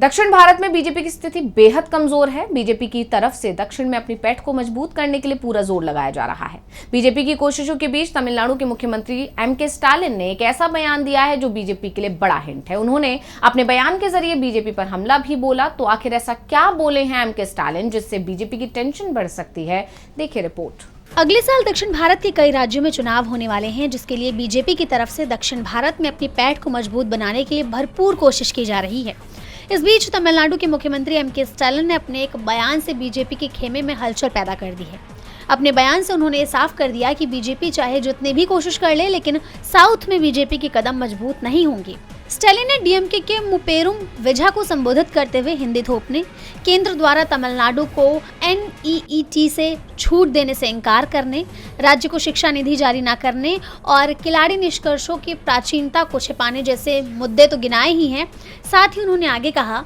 दक्षिण भारत में बीजेपी की स्थिति बेहद कमजोर है। बीजेपी की तरफ से दक्षिण में अपनी पैठ को मजबूत करने के लिए पूरा जोर लगाया जा रहा है। बीजेपी की कोशिशों के बीच तमिलनाडु के मुख्यमंत्री एम.के. स्टालिन ने एक ऐसा बयान दिया है जो बीजेपी के लिए बड़ा हिंट है। उन्होंने अपने बयान के जरिए बीजेपी पर हमला भी बोला। तो आखिर ऐसा क्या बोले हैं एम.के. स्टालिन जिससे बीजेपी की टेंशन बढ़ सकती है? देखिए रिपोर्ट। अगले साल दक्षिण भारत के कई राज्यों में चुनाव होने वाले हैं, जिसके लिए बीजेपी की तरफ से दक्षिण भारत में अपनी पैठ को मजबूत बनाने के लिए भरपूर कोशिश की जा रही है। इस बीच तमिलनाडु के मुख्यमंत्री एम.के. स्टालिन ने अपने एक बयान से बीजेपी के खेमे में हलचल पैदा कर दी है। अपने बयान से उन्होंने साफ कर दिया कि बीजेपी चाहे जितनी भी कोशिश कर ले, लेकिन साउथ में बीजेपी के कदम मजबूत नहीं होंगे। स्टालिन ने डीएमके के मुपेरुम विजय को संबोधित करते हुए हिंदी थोपने, केंद्र द्वारा तमिलनाडु को एनईईटी से छूट देने से इनकार करने, राज्य को शिक्षा निधि जारी न करने और खिलाड़ी निष्कर्षों की प्राचीनता को छिपाने जैसे मुद्दे तो गिनाए ही हैं। साथ ही उन्होंने आगे कहा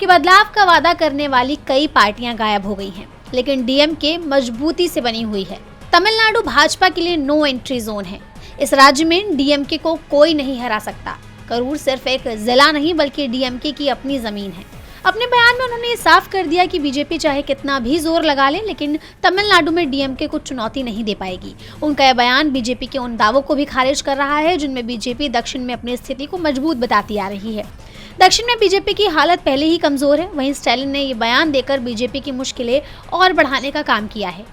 कि बदलाव का वादा करने वाली कई पार्टियां गायब हो गई हैं, लेकिन डीएमके मजबूती से बनी हुई है। तमिलनाडु भाजपा के लिए नो एंट्री जोन है। इस राज्य में डीएमके को कोई नहीं हरा सकता। करूर सिर्फ एक जिला नहीं बल्कि डीएमके की अपनी जमीन है। अपने बयान में उन्होंने ये साफ कर दिया कि बीजेपी चाहे कितना भी जोर लगा ले, लेकिन तमिलनाडु में डीएमके को चुनौती नहीं दे पाएगी। उनका यह बयान बीजेपी के उन दावों को भी खारिज कर रहा है जिनमें बीजेपी दक्षिण में अपनी स्थिति को मजबूत बताती आ रही है। दक्षिण में बीजेपी की हालत पहले ही कमजोर है। वहीं स्टालिन ने ये बयान देकर बीजेपी की मुश्किलें और बढ़ाने का काम किया है।